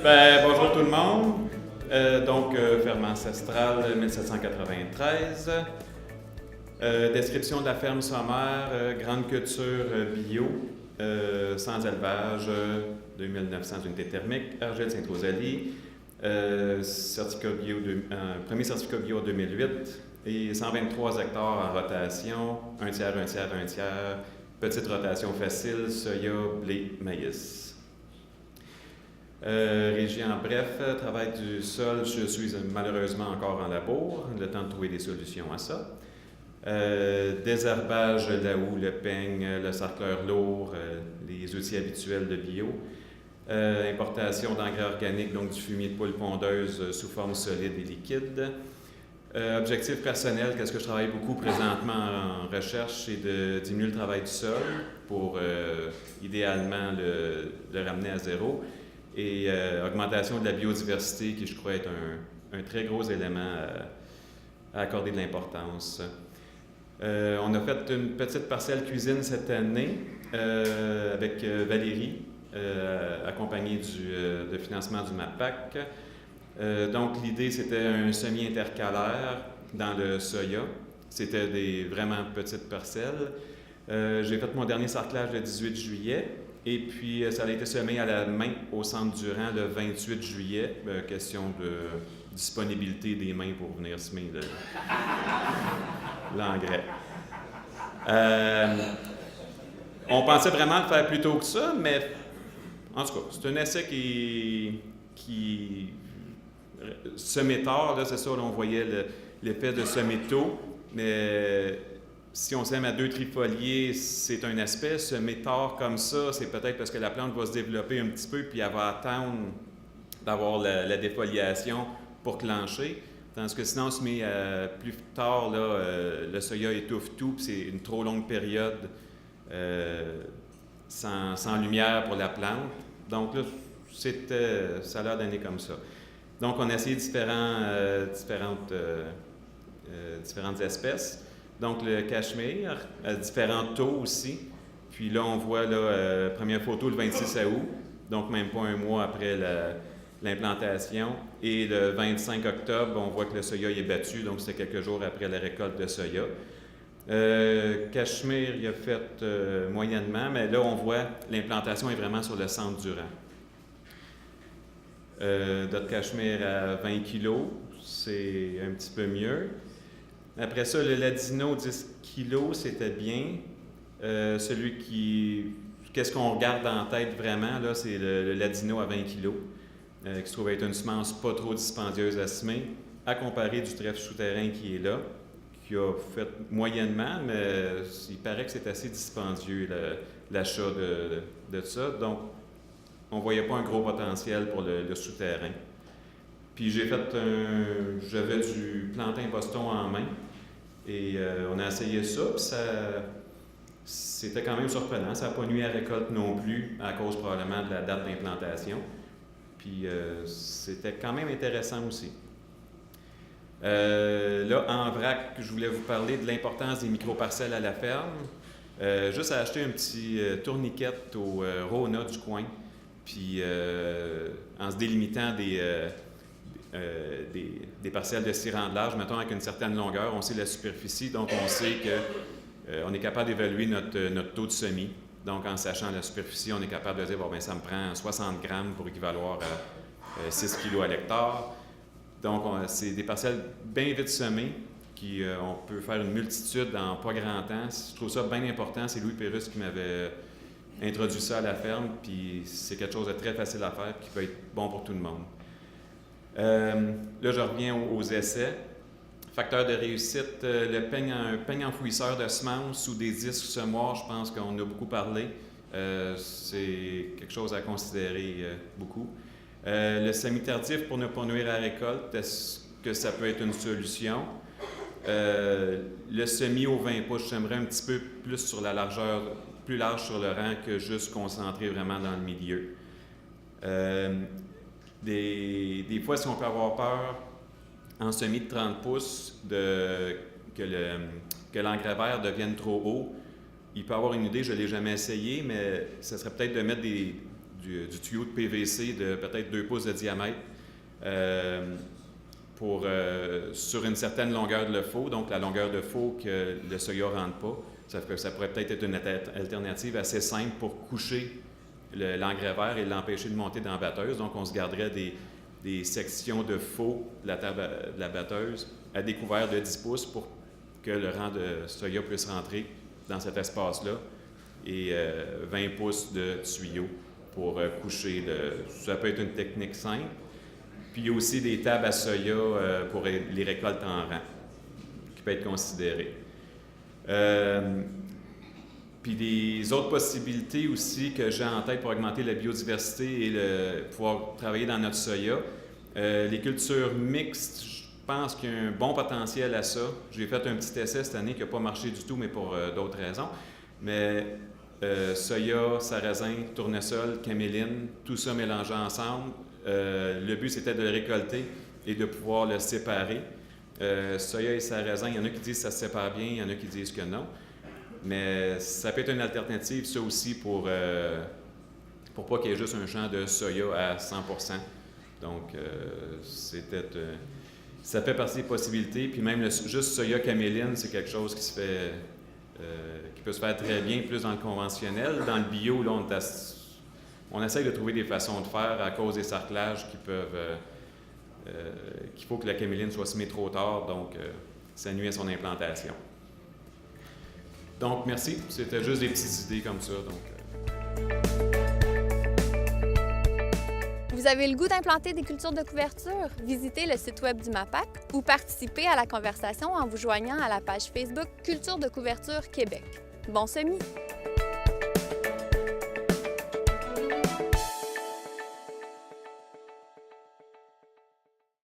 Bonjour tout le monde. Ferme ancestrale 1793. Description de la ferme sommaire, grande culture bio, sans élevage, 2900 unités thermiques, Argile Saint-Rosalie, premier certificat bio en 2008 et 123 hectares en rotation, un tiers, un tiers, un tiers, petite rotation facile, soya, blé, maïs. Régie en bref, travail du sol, je suis malheureusement encore en labour, le temps de trouver des solutions à ça. Désherbage, la houe, le peigne, le sarcleur lourd, les outils habituels de bio. Importation d'engrais organiques, donc du fumier de poule pondeuse sous forme solide et liquide. Objectif personnel, qu'est-ce que je travaille beaucoup présentement en recherche, c'est de diminuer le travail du sol pour idéalement le ramener à zéro. Et augmentation de la biodiversité, qui je crois être un très gros élément à accorder de l'importance. On a fait une petite parcelle cuisine cette année avec Valérie, accompagnée de financement du MAPAC. Donc l'idée, c'était un semi-intercalaire dans le soya. C'était des vraiment petites parcelles. J'ai fait mon dernier sarclage le 18 juillet. Et puis, ça a été semé à la main au Centre Durand le 28 juillet. Question de disponibilité des mains pour venir semer l'engrais. On pensait vraiment le faire plus tôt que ça, mais en tout cas, c'est un essai qui semait tard, là, c'est ça, là, on voyait l'effet de semer tôt, mais si on sème à 2 trifoliés, c'est un aspect. Semer tard comme ça, c'est peut-être parce que la plante va se développer un petit peu puis elle va attendre d'avoir la défoliation pour clencher. Tandis que sinon, on se met plus tard, là, le soya étouffe tout puis c'est une trop longue période sans lumière pour la plante. Donc là, ça a l'air d'année comme ça. Donc, on a essayé différentes espèces. Donc, le cachemire, à différents taux aussi. Puis là, on voit, première photo le 26 août, donc même pas un mois après l'implantation. Et le 25 octobre, on voit que le soya est battu, donc c'est quelques jours après la récolte de soya. Cachemire, il a fait moyennement, mais là, on voit l'implantation est vraiment sur le centre Durand. D'autres cachemire à 20 kg, c'est un petit peu mieux. Après ça, le Ladino 10 kg, c'était bien. Qu'est-ce qu'on regarde en tête vraiment, là, c'est le Ladino à 20 kg, qui se trouve être une semence pas trop dispendieuse à semer, à comparer du trèfle souterrain qui est là, qui a fait moyennement, mais il paraît que c'est assez dispendieux, l'achat de ça. Donc, on ne voyait pas un gros potentiel pour le souterrain. Puis j'avais du plantain Boston en main. Et on a essayé ça, puis c'était quand même surprenant. Ça n'a pas nuit à la récolte non plus, à cause probablement de la date d'implantation. Puis c'était quand même intéressant aussi. Là, en vrac, je voulais vous parler de l'importance des micro-parcelles à la ferme. Juste à acheter un petit tourniquet au Rona du coin, puis en se délimitant des parcelles de 6 rangs de large, mettons avec une certaine longueur, on sait la superficie, donc on sait qu'on est capable d'évaluer notre taux de semis. Donc en sachant la superficie, on est capable de dire, ça me prend 60 grammes pour équivaloir à 6 kg à l'hectare. Donc c'est des parcelles bien vite semées, on peut faire une multitude en pas grand temps. Je trouve ça bien important, c'est Louis Pérusse qui m'avait introduit ça à la ferme, puis c'est quelque chose de très facile à faire, qui peut être bon pour tout le monde. Là, je reviens aux essais. Facteur de réussite, un peigne enfouisseur de semences ou des disques semoirs, je pense qu'on a beaucoup parlé. C'est quelque chose à considérer beaucoup. Le semi-tardif pour ne pas nuire à la récolte, est-ce que ça peut être une solution? Le semi au 20 pouces, j'aimerais un petit peu plus sur la largeur, plus large sur le rang que juste concentré vraiment dans le milieu. Des fois, si on peut avoir peur, en semis de 30 pouces, que l'engrais vert devienne trop haut, il peut avoir une idée, je ne l'ai jamais essayé, mais ce serait peut-être de mettre des du tuyau de PVC de peut-être 2 pouces de diamètre sur une certaine longueur de faux, donc la longueur de faux que le soya ne rentre pas. Ça pourrait peut-être être une alternative assez simple pour coucher l'engrais vert et l'empêcher de monter dans la batteuse. Donc, on se garderait des sections de faux de la table de la batteuse à découvert de 10 pouces pour que le rang de soya puisse rentrer dans cet espace-là et 20 pouces de tuyau pour coucher. Ça peut être une technique simple. Puis, il y a aussi des tables à soya pour les récoltes en rang qui peuvent être considérées. Puis des autres possibilités aussi que j'ai en tête pour augmenter la biodiversité et pouvoir travailler dans notre soya. Les cultures mixtes, je pense qu'il y a un bon potentiel à ça. J'ai fait un petit essai cette année qui n'a pas marché du tout, mais pour d'autres raisons. Mais soya, sarrasin, tournesol, caméline, tout ça mélangé ensemble. Le but, c'était de le récolter et de pouvoir le séparer. Soya et sarrasin, il y en a qui disent que ça se sépare bien, il y en a qui disent que non. Mais ça peut être une alternative, ça aussi, pour pas qu'il y ait juste un champ de soya à 100%. Donc, ça fait partie des possibilités. Puis même juste soya caméline, c'est quelque chose qui peut se faire très bien, plus dans le conventionnel. Dans le bio, là, on essaie de trouver des façons de faire à cause des sarclages qu'il faut que la caméline soit semée trop tard, donc ça nuit à son implantation. Donc, merci. C'était juste des petites idées comme ça. Vous avez le goût d'implanter des cultures de couverture? Visitez le site web du MAPAC ou participez à la conversation en vous joignant à la page Facebook Culture de couverture Québec. Bon semis!